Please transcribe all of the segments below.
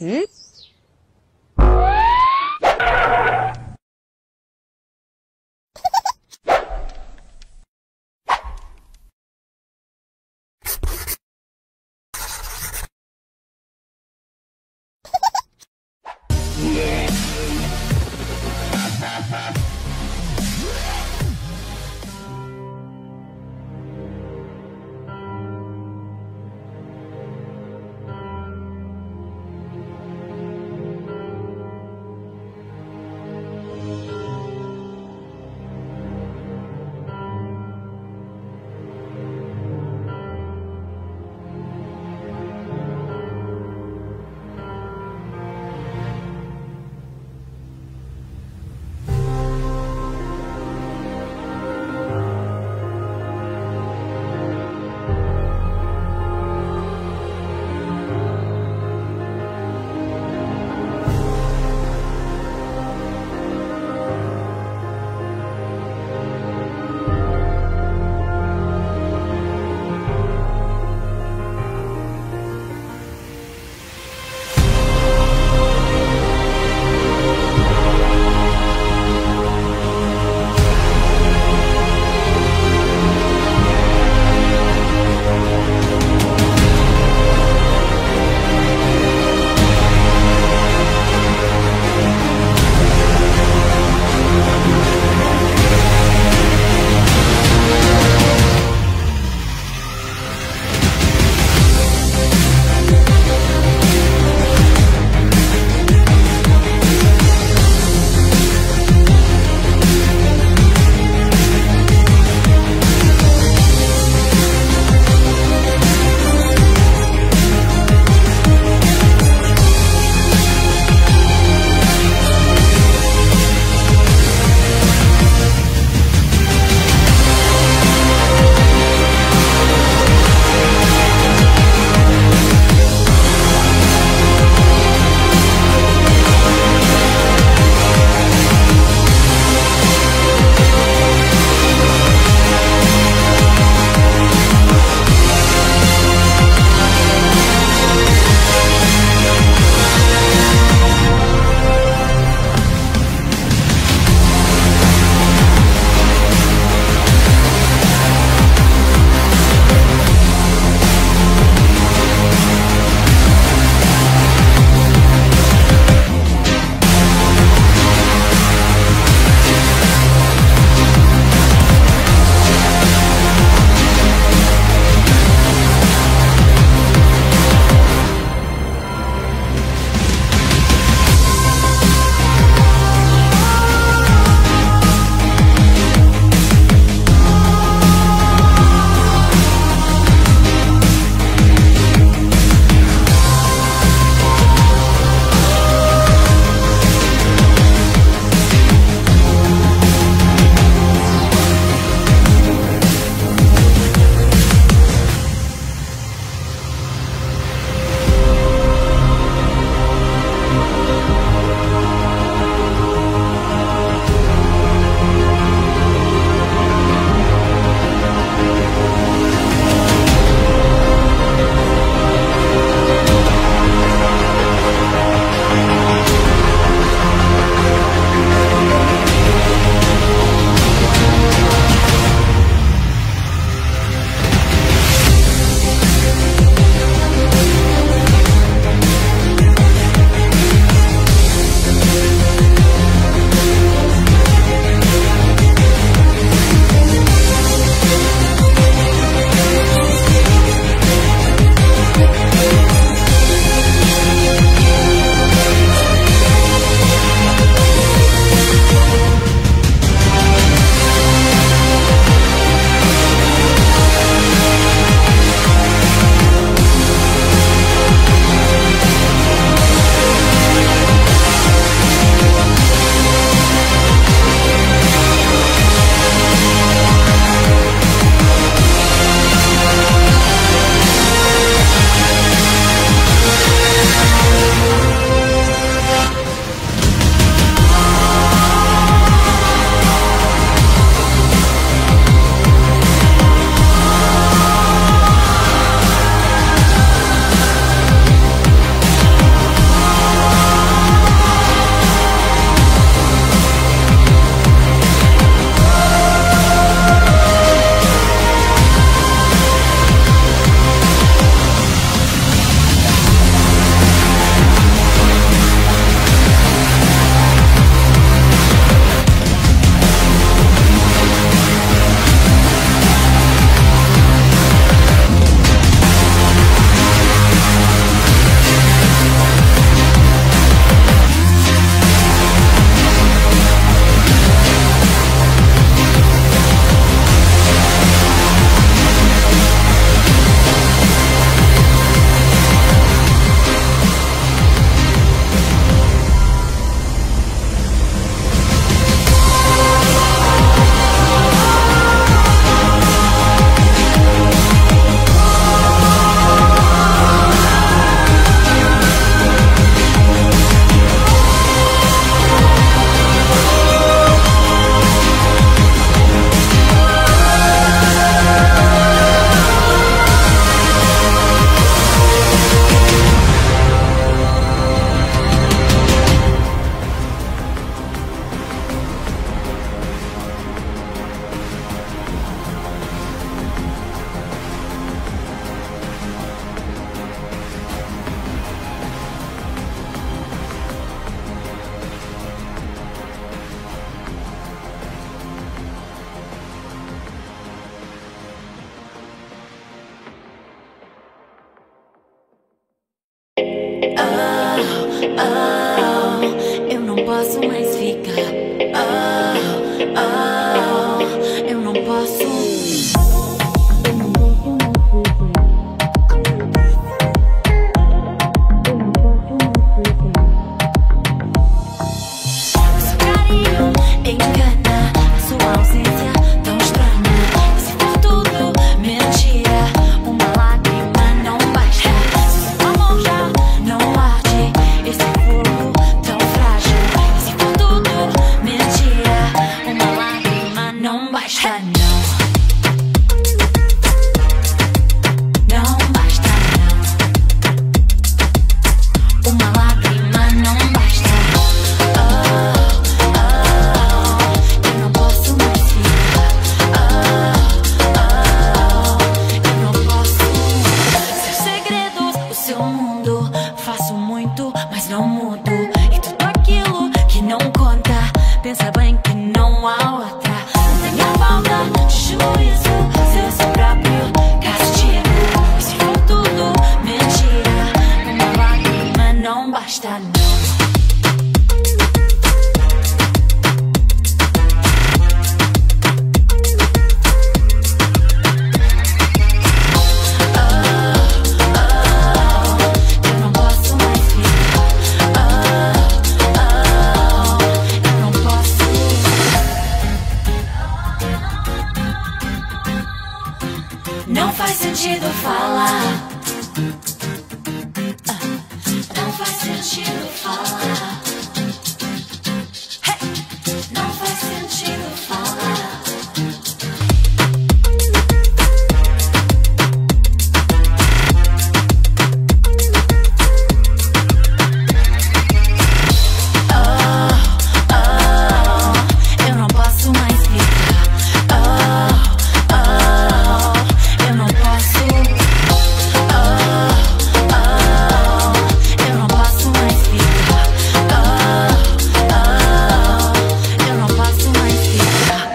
Ừ? Eu não posso mais ficar. Eu não posso. Seu carinho engana, sua ausência tão estranha. E se for tudo mentira, uma lágrima não basta. Se seu amor já não arde, esse fogo tão frágil. E se for tudo mentira, uma lágrima não basta, não. Não basta, não. Uma lágrima não basta. Eu não posso mais ficar. Eu não posso. Seus segredos, o seu mundo. Faço muito, mas não mudo. E tudo aquilo que não conta, pensa bem que não há outra. Não tenha falta de juízo, ser seu próprio castigo. E se for tudo mentira, uma lágrima não basta, não. Eu não posso mais ficar. Eu não posso. Não faz sentido falar. Não faz sentido falar. Hey! Não faz sentido falar. Eu não posso mais ficar. Eu não posso. Eu não posso mais ficar. Eu não posso mais ficar.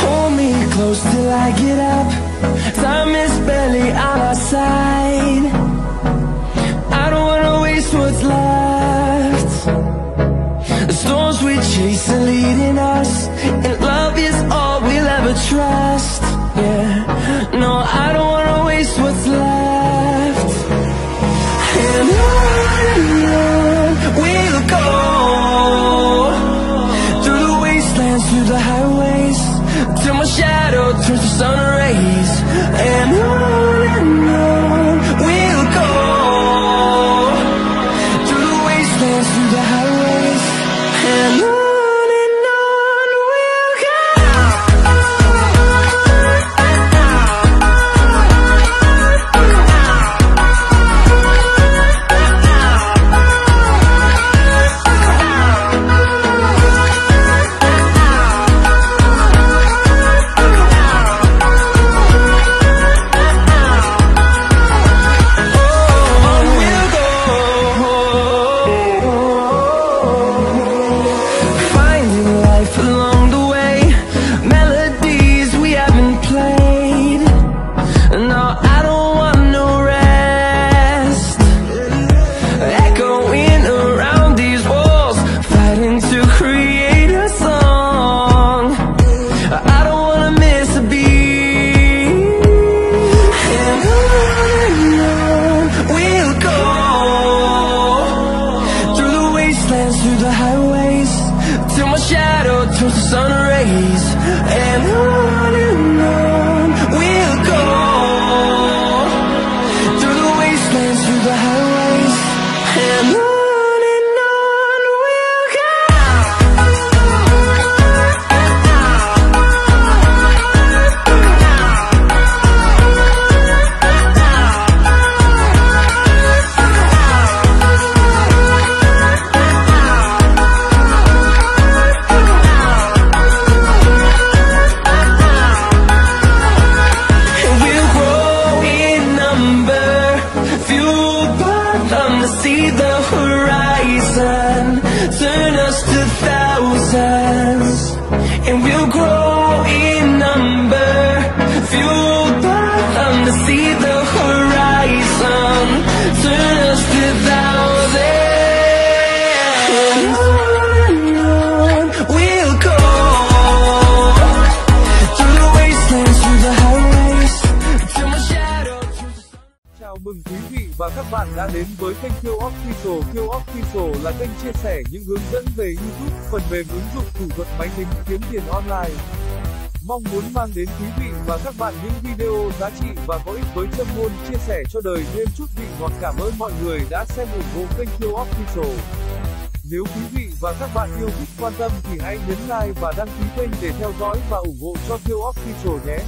Hold me close till I get up. Time is barely on our side. I don't wanna waste what's left. The storms we chase are leading us, and love is all we'll ever trust. Yeah, no, I don't wanna waste what's left. And on we'll go, through the wastelands, through the highways, till my shadow turns to sun rays. And on we'll go, through the wastelands, through the highways. And on we'll go. distance, and we'll grow in number, fueled by them to see the horizon, turn us to thousands. On we'll go, through the wastelands, through the highways, till my shadow turns to sun. Chào mừng quý vị và các bạn đã đến với kênh PicsArt Official. PicsArt Official là kênh chia sẻ những hướng dẫn về YouTube, phần mềm ứng dụng thủ thuật máy tính, kiếm tiền online. Mong muốn mang đến quý vị và các bạn những video giá trị và có ích với châm ngôn, chia sẻ cho đời thêm chút vị ngọt. Cảm ơn mọi người đã xem ủng hộ kênh PicsArt Official. Nếu quý vị và các bạn yêu thích quan tâm thì hãy nhấn like và đăng ký kênh để theo dõi và ủng hộ cho PicsArt Official nhé.